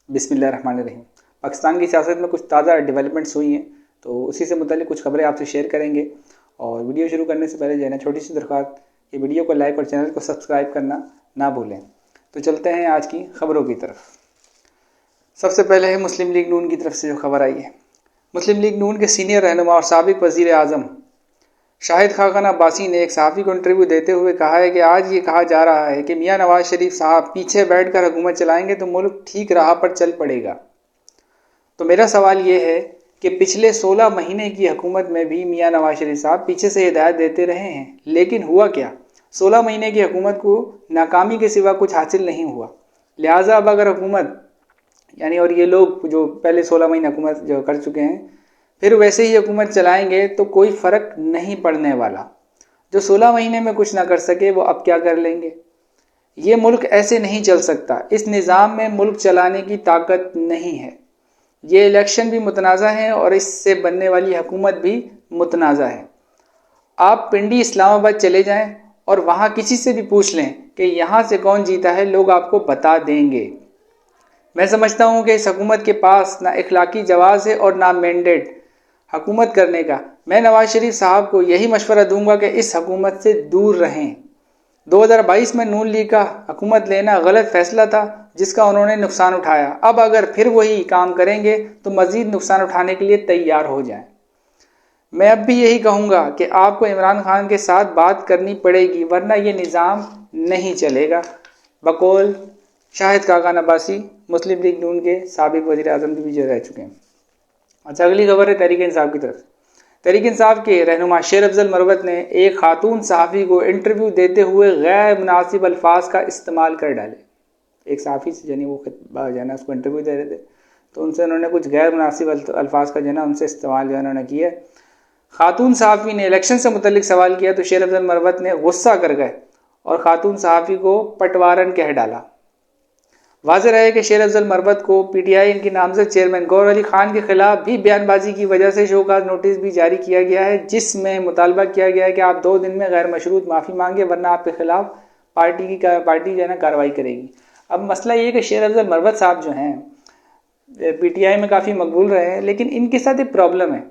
بسم اللہ الرحمن الرحیم۔ پاکستان کی سیاست میں کچھ تازہ ڈیولپمنٹس ہوئی ہیں تو اسی سے متعلق کچھ خبریں آپ سے شیئر کریں گے، اور ویڈیو شروع کرنے سے پہلے جو ہے نا چھوٹی سی درخواست کہ ویڈیو کو لائک اور چینل کو سبسکرائب کرنا نہ بھولیں۔ تو چلتے ہیں آج کی خبروں کی طرف۔ سب سے پہلے ہے مسلم لیگ نون کی طرف سے جو خبر آئی ہے۔ مسلم لیگ نون کے سینئر رہنما اور سابق وزیر اعظم شاہد خاقان عباسی نے ایک صحافی کو انٹرویو دیتے ہوئے کہا ہے کہ آج یہ کہا جا رہا ہے کہ میاں نواز شریف صاحب پیچھے بیٹھ کر حکومت چلائیں گے تو ملک ٹھیک راہ پر چل پڑے گا۔ تو میرا سوال یہ ہے کہ پچھلے 16 مہینے کی حکومت میں بھی میاں نواز شریف صاحب پیچھے سے ہدایت دیتے رہے ہیں، لیکن ہوا کیا؟ 16 مہینے کی حکومت کو ناکامی کے سوا کچھ حاصل نہیں ہوا۔ لہٰذا اب اگر حکومت اور یہ لوگ جو پہلے 16 مہینے حکومت جو کر چکے ہیں پھر ویسے ہی حکومت چلائیں گے تو کوئی فرق نہیں پڑنے والا۔ جو 16 مہینے میں کچھ نہ کر سکے وہ اب کیا کر لیں گے؟ یہ ملک ایسے نہیں چل سکتا۔ اس نظام میں ملک چلانے کی طاقت نہیں ہے۔ یہ الیکشن بھی متنازع ہیں اور اس سے بننے والی حکومت بھی متنازع ہے۔ آپ پنڈی اسلام آباد چلے جائیں اور وہاں کسی سے بھی پوچھ لیں کہ یہاں سے کون جیتا ہے، لوگ آپ کو بتا دیں گے۔ میں سمجھتا ہوں کہ اس حکومت کے پاس نہ اخلاقی جواز ہے اور نہ مینڈیٹ حکومت کرنے کا۔ میں نواز شریف صاحب کو یہی مشورہ دوں گا کہ اس حکومت سے دور رہیں۔ 2022 میں نون لیگ کا حکومت لینا غلط فیصلہ تھا جس کا انہوں نے نقصان اٹھایا۔ اب اگر پھر وہی کام کریں گے تو مزید نقصان اٹھانے کے لیے تیار ہو جائیں۔ میں اب بھی یہی کہوں گا کہ آپ کو عمران خان کے ساتھ بات کرنی پڑے گی ورنہ یہ نظام نہیں چلے گا۔ بقول شاہد خاقان عباسی، مسلم لیگ نون کے سابق وزیر اعظم بھی جو رہ چکے ہیں۔ اچھا، اگلی خبر ہے تحریک انصاف کی طرف۔ تحریک انصاف کے رہنما شیر افضل مروت نے ایک خاتون صحافی کو انٹرویو دیتے ہوئے غیر مناسب الفاظ کا استعمال کر ڈالے۔ ایک صحافی سے وہ اس کو انٹرویو دے رہے تھے تو ان سے انہوں نے کچھ غیر مناسب الفاظ کا ان سے استعمال انہوں نے کیا۔ خاتون صحافی نے الیکشن سے متعلق سوال کیا تو شیر افضل مروت نے غصہ کر گئے اور خاتون صحافی کو پٹوارن کہہ ڈالا۔ واضح رہے کہ شیر افضل مروت کو پی ٹی آئی ان کی نامزد چیئرمین گور علی خان کے خلاف بھی بیان بازی کی وجہ سے شوکاز نوٹس بھی جاری کیا گیا ہے، جس میں مطالبہ کیا گیا ہے کہ آپ 2 دن میں غیر مشروط معافی مانگے ورنہ آپ کے خلاف پارٹی کارروائی کرے گی۔ اب مسئلہ یہ ہے کہ شیر افضل مروت صاحب جو ہیں پی ٹی آئی میں کافی مقبول رہے ہیں، لیکن ان کے ساتھ ایک پرابلم ہے۔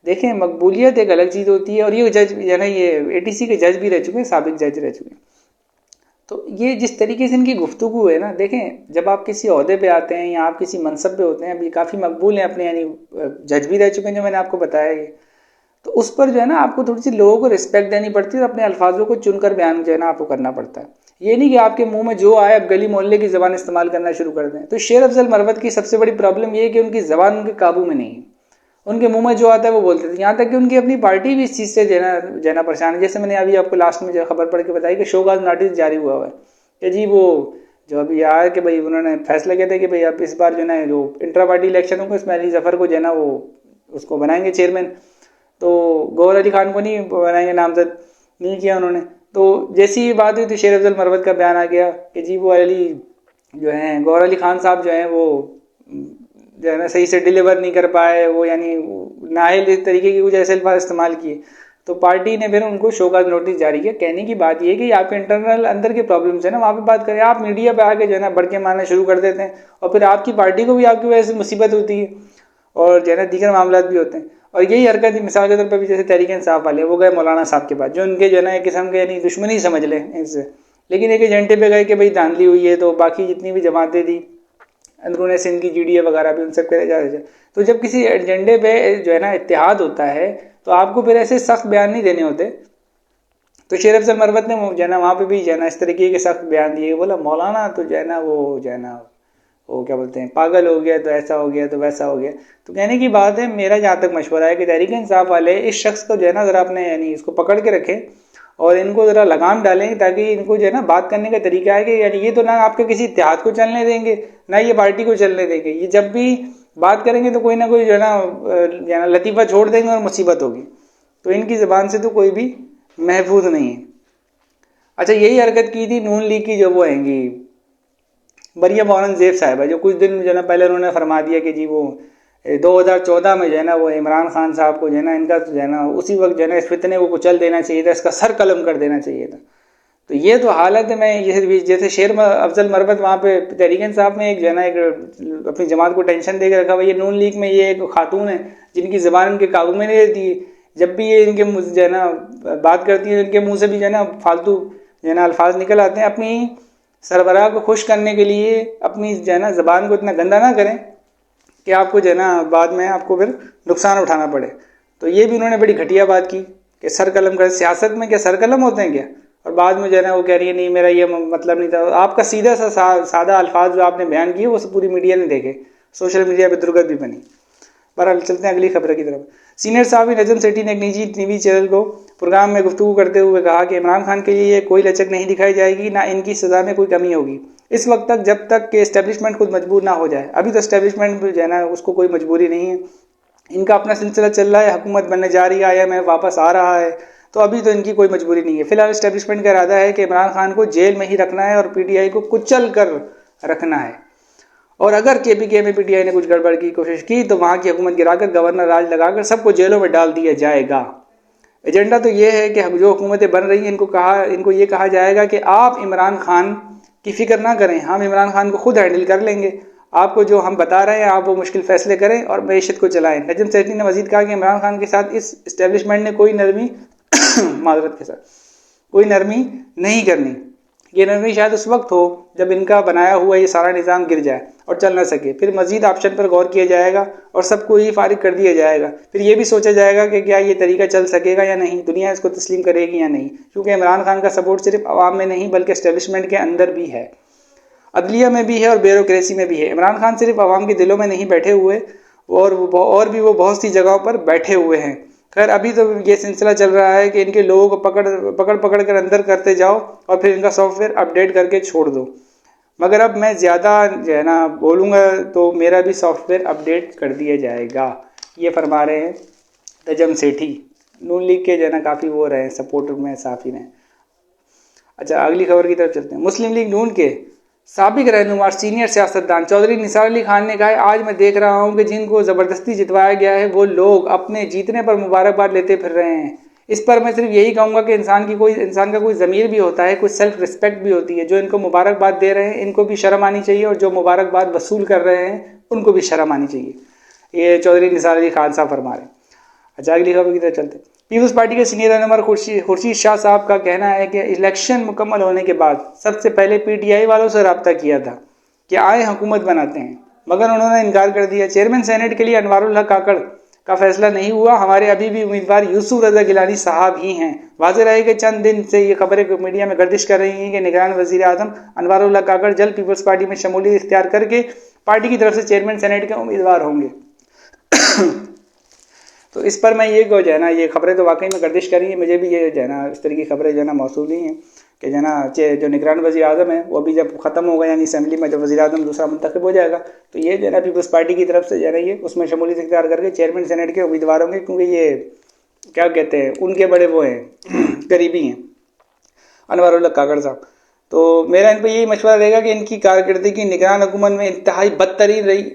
دیکھیں، مقبولیت ایک الگ چیز ہوتی ہے، اور یہ جج یہ اے ٹی سی کے جج بھی رہ چکے ہیں، سابق جج رہ چکے ہیں۔ تو یہ جس طریقے سے ان کی گفتگو ہے نا، دیکھیں جب آپ کسی عہدے پہ آتے ہیں یا آپ کسی منصب پہ ہوتے ہیں، اب یہ کافی مقبول ہیں اپنے، جج بھی رہ چکے ہیں جو میں نے آپ کو بتایا یہ، تو اس پر آپ کو تھوڑی سی لوگوں کو رسپیکٹ دینی پڑتی ہے اور اپنے الفاظوں کو چن کر بیان آپ کو کرنا پڑتا ہے۔ یہ نہیں کہ آپ کے منہ میں جو آئے اب گلی محلے کی زبان استعمال کرنا شروع کر دیں۔ تو شیر افضل مروت کی سب سے بڑی پرابلم یہ ہے کہ ان کی زبان ان کے قابو میں نہیں ہے، ان کے منہ میں جو آتا ہے وہ بولتے تھے، یہاں تک کہ ان کی اپنی پارٹی بھی اس چیز سے پریشان ہے۔ جیسے میں نے ابھی آپ کو لاسٹ میں خبر پڑھ کے بتائی کہ شوکاز نوٹس جاری ہوا ہے کہ جی وہ جو ابھی آیا کہ بھائی انہوں نے فیصلہ کیا تھا کہ بھائی اب اس بار جو انٹرا پارٹی الیکشن ہوگا اس میں علی ظفر کو وہ اس کو بنائیں گے چیئرمین، تو گور علی خان کو نہیں بنائیں گے، نامزد نہیں کیا انہوں نے۔ تو جیسی یہ بات ہوئی تو شیر افضل مروت کا بیان آ گیا کہ جی وہ علی گور علی خان صاحب جو ہیں وہ صحیح سے ڈیلیور نہیں کر پائے، وہ نااہل طریقے کے کچھ ایسے الفاظ استعمال کیے، تو پارٹی نے پھر ان کو شوکاز نوٹس جاری کیا۔ کہنے کی بات یہ ہے کہ آپ کے انٹرنل اندر کے پرابلمس ہیں نا، وہاں پہ بات کریں۔ آپ میڈیا پہ آ کے بڑھ کے مارنا شروع کر دیتے ہیں اور پھر آپ کی پارٹی کو بھی آپ کی وجہ سے مصیبت ہوتی ہے اور دیگر معاملات بھی ہوتے ہیں۔ اور یہی حرکت مثال کے طور پہ بھی جیسے تحریک انصاف والے وہ گئے مولانا صاحب کے پاس، جو ان کے ایک قسم کے دشمنی سمجھ لیں ان سے، لیکن ایک ایجنڈے پہ گئے کہ بھائی دھاندلی ہوئی ہے، تو باقی جتنی بھی جماعتیں تھیں اندرون سندھ کی جی ڈی اے وغیرہ بھی ان سب کے تو جب کسی ایجنڈے پہ اتحاد ہوتا ہے تو آپ کو پھر ایسے سخت بیان نہیں دینے ہوتے۔ تو شیر افضل مروت نے وہاں پہ بھی اس طریقے کے سخت بیان دیے، بولا مولانا تو وہ کیا بولتے ہیں پاگل ہو گیا، تو ایسا ہو گیا، تو ویسا ہو گیا۔ تو کہنے کی بات ہے، میرا جہاں تک مشورہ ہے کہ تحریک انصاف والے اس شخص کو ذرا اپنے اس کو پکڑ کے رکھیں اور ان کو ذرا لگام ڈالیں تاکہ ان کو بات کرنے کا طریقہ ہے کہ یہ تو نہ آپ کے کسی اتحاد کو چلنے دیں گے نہ یہ پارٹی کو چلنے دیں گے، یہ جب بھی بات کریں گے تو کوئی نہ کوئی لطیفہ چھوڑ دیں گے اور مصیبت ہوگی۔ تو ان کی زبان سے تو کوئی بھی محفوظ نہیں ہے۔ اچھا، یہی حرکت کی تھی نون لیگ کی جو وہ ہیں گی مریم اورنگزیب صاحبہ، جو کچھ دن پہلے انہوں نے فرما دیا کہ جی وہ 2014 میں وہ عمران خان صاحب کو ان کا اسی وقت اس فتنے کو کچل دینا چاہیے تھا، اس کا سر قلم کر دینا چاہیے تھا۔ تو یہ تو حالت ہے. میں جیسے شیر افضل مربت وہاں پہ تحریک انصاف میں ایک جو ہے نا ایک اپنی جماعت کو ٹینشن دے کے رکھا ہوا. یہ نون لیگ میں یہ ایک خاتون ہے جن کی زبان ان کے قابو میں نہیں رہتی. جب بھی یہ ان کے جو ہے نا بات کرتی ہیں ان کے منہ سے بھی جو ہے نا فالتو جو ہے نا الفاظ نکل آتے ہیں. اپنی سربراہ کو خوش کرنے کے لیے اپنی جو ہے نا زبان کو اتنا گندا نہ کریں کہ آپ کو جو ہے نا بعد میں آپ کو پھر نقصان اٹھانا پڑے. تو یہ بھی انہوں نے بڑی گھٹیا بات کی کہ سر قلم کر. سیاست میں کیا سر قلم ہوتے ہیں کیا؟ اور بعد میں جو ہے نا وہ کہہ رہی ہے نہیں میرا یہ مطلب نہیں تھا. آپ کا سیدھا سا سادہ الفاظ جو آپ نے بیان کیے وہ پوری میڈیا نے دیکھے, سوشل میڈیا پہ درگت بھی بنی. بہرحال چلتے ہیں اگلی خبر کی طرف. سینئر صحافی نجم سیٹھی نے ایک نجی ٹی وی چینل کو پروگرام میں گفتگو کرتے ہوئے کہا کہ عمران خان کے لیے کوئی لچک نہیں دکھائی جائے گی, نہ ان کی سزا میں کوئی کمی ہوگی اس وقت تک جب تک کہ اسٹیبلشمنٹ خود مجبور نہ ہو جائے. ابھی تو اسٹیبلشمنٹ جو ہے نا اس کو کوئی مجبوری نہیں ہے, ان کا اپنا سلسلہ چل رہا ہے, حکومت بننے جا رہی ہے, IMF واپس آ رہا ہے, تو ابھی تو ان کی کوئی مجبوری نہیں ہے. فی الحال اسٹیبلشمنٹ کا ارادہ ہے کہ عمران خان کو جیل میں ہی رکھنا ہے اور PTI کو کچل کر رکھنا ہے. اور اگر KPK میں PTI نے کچھ گڑبڑ کی کوشش کی تو وہاں کی حکومت گرا کر گورنر راج لگا کر سب کو جیلوں میں ڈال دیا جائے گا. ایجنڈا تو یہ ہے کہ جو حکومتیں بن رہی ہیں ان کو یہ کہا جائے گا کہ آپ عمران خان کی فکر نہ کریں, ہم عمران خان کو خود ہینڈل کر لیں گے. آپ کو جو ہم بتا رہے ہیں آپ وہ مشکل فیصلے کریں اور معیشت کو چلائیں. نجم سیٹھی نے مزید کہا کہ عمران خان کے ساتھ اس اسٹیبلشمنٹ نے کوئی نرمی معذرت کے ساتھ کوئی نرمی نہیں کرنی. یہ نرمی شاید اس وقت ہو جب ان کا بنایا ہوا یہ سارا نظام گر جائے اور چل نہ سکے. پھر مزید آپشن پر غور کیا جائے گا اور سب کو ہی فارغ کر دیا جائے گا. پھر یہ بھی سوچا جائے گا کہ کیا یہ طریقہ چل سکے گا یا نہیں, دنیا اس کو تسلیم کرے گی یا نہیں, کیونکہ عمران خان کا سپورٹ صرف عوام میں نہیں بلکہ اسٹیبلشمنٹ کے اندر بھی ہے, عدلیہ میں بھی ہے اور بیوروکریسی میں بھی ہے. عمران خان صرف عوام کے دلوں میں نہیں بیٹھے ہوئے اور بھی وہ بہت سی جگہوں پر بیٹھے ہوئے ہیں. خیر ابھی تو یہ سلسلہ چل رہا ہے کہ ان کے لوگوں کو پکڑ کر اندر کرتے جاؤ اور پھر ان کا سافٹ ویئر اپڈیٹ کر کے چھوڑ دو. مگر اب میں زیادہ جو ہے نا بولوں گا تو میرا بھی سافٹ ویئر اپڈیٹ کر دیا جائے گا. یہ فرما رہے ہیں نجم سیٹھی, نون لیگ کے جو ہے نا کافی وہ رہے ہیں سپورٹر میں صحافی ہیں. اچھا اگلی خبر کی طرف چلتے ہیں. مسلم لیگ نون کے سابق رہنما سینئر سیاستدان چودھری نثار علی خان نے کہا ہے آج میں دیکھ رہا ہوں کہ جن کو زبردستی جتوایا گیا ہے وہ لوگ اپنے جیتنے پر مبارکباد لیتے پھر رہے ہیں. اس پر میں صرف یہی کہوں گا کہ انسان کا کوئی ضمیر بھی ہوتا ہے, کوئی سیلف رسپیکٹ بھی ہوتی ہے. جو ان کو مبارکباد دے رہے ہیں ان کو بھی شرم آنی چاہیے اور جو مبارکباد وصول کر رہے ہیں ان کو بھی شرم آنی چاہیے. یہ چودھری نثار علی خان صاحب فرما رہے ہیں. اچھا اگلی خبر کی طرف چلتے ہیں. پیپلز پارٹی کے سینئر رہنما خورشید شاہ صاحب کا کہنا ہے کہ الیکشن مکمل ہونے کے بعد سب سے پہلے PTI والوں سے رابطہ کیا تھا کہ آئے حکومت بناتے ہیں, مگر انہوں نے انکار کر دیا. چیئرمین سینیٹ کے لیے انوار الحق کاکڑ کا فیصلہ نہیں ہوا. ہمارے ابھی بھی امیدوار یوسف رضا گیلانی صاحب ہی ہیں. واضح رہے کہ چند دن سے یہ خبریں میڈیا میں گردش کر رہی ہیں کہ نگران وزیر اعظم انوار الحق کاکڑ جلد پیپلز پارٹی میں شمولیت اختیار کر کے پارٹی کی طرف سے چیئرمین سینیٹ کے امیدوار ہوں گے. تو اس پر میں یہ جو ہے نا یہ خبریں تو واقعی میں گردش کر رہی ہیں. مجھے بھی یہ جو ہے نا اس طرح کی خبریں جو ہے نا موصول ہی ہیں کہ جو ہے نا جو نگران وزیر اعظم ہے وہ بھی جب ختم ہوگا یعنی اسمبلی میں جب وزیر اعظم دوسرا منتخب ہو جائے گا تو یہ جو ہے نا پیپلز پارٹی کی طرف سے جو ہے نا یہ اس میں شمولیت اختیار کر کے چیئرمین سینیٹ کے امیدوار ہوں گے, کیونکہ یہ کیا کہتے ہیں ان کے بڑے وہ ہیں قریبی ہیں انوار الحق کاکڑ صاحب. تو میرا ان پہ یہی مشورہ رہے گا کہ ان کی کارکردگی نگران حکومت میں انتہائی بدترین رہی,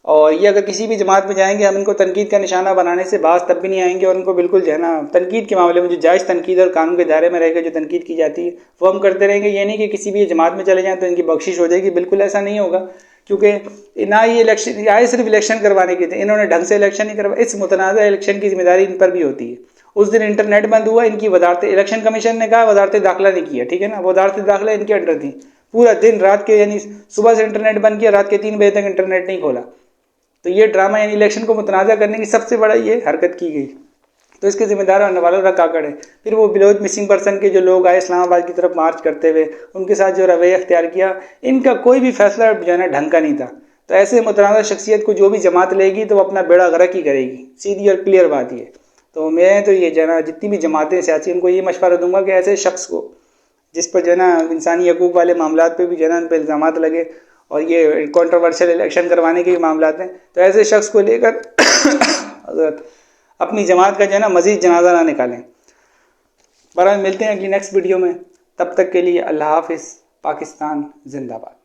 اور یہ اگر کسی بھی جماعت میں جائیں گے ہم ان کو تنقید کا نشانہ بنانے سے باز تب بھی نہیں آئیں گے, اور ان کو بالکل جو ہے نا تنقید کے معاملے میں جو جائز تنقید اور قانون کے دائرے میں رہ کے جو تنقید کی جاتی ہے وہ ہم کرتے رہیں گے. یہ نہیں کہ کسی بھی جماعت میں چلے جائیں تو ان کی بخشش ہو جائے گی, بالکل ایسا نہیں ہوگا. کیونکہ نہ یہ الیکشن آئے صرف الیکشن کروانے کے تھے, انہوں نے ڈھنگ سے الیکشن نہیں کروایا. اس متنازع الیکشن کی ذمہ داری ان پر بھی ہوتی ہے. اس دن انٹرنیٹ بند ہوا, ان کی وزارت الیکشن کمیشن نے کہا وزارت داخلہ نہیں کیا, ٹھیک ہے نا, وزارت داخلہ ان کے انڈر تھی. پورا دن رات کے یعنی صبح سے انٹرنیٹ بند کیا, رات کے 3 بجے تک انٹرنیٹ نہیں کھولا. تو یہ ڈرامہ یعنی الیکشن کو متنازع کرنے کی سب سے بڑا یہ حرکت کی گئی. تو اس کے ذمہ دار انوار الحق کاکڑ ہے. پھر وہ بلوچ مسنگ پرسن کے جو لوگ آئے اسلام آباد کی طرف مارچ کرتے ہوئے, ان کے ساتھ جو رویہ اختیار کیا, ان کا کوئی بھی فیصلہ جو ہے نا ڈھنگ کا نہیں تھا. تو ایسے متنازع شخصیت کو جو بھی جماعت لے گی تو وہ اپنا بیڑا غرق ہی کرے گی, سیدھی اور کلیئر بات یہ. تو میں تو یہ جو ہے نا جتنی بھی جماعتیں سیاسی ان کو یہ مشورہ دوں گا کہ ایسے شخص کو جس پر جو ہے نا انسانی حقوق والے معاملات پہ بھی جو ہے نا ان پہ الزامات لگے اور یہ کنٹروورشل الیکشن کروانے کے بھی معاملات ہیں, تو ایسے شخص کو لے کر حضرت اپنی جماعت کا جو ہے نا مزید جنازہ نہ نکالیں. برحال ملتے ہیں اگلی نیکسٹ ویڈیو میں, تب تک کے لیے اللہ حافظ. پاکستان زندہ باد.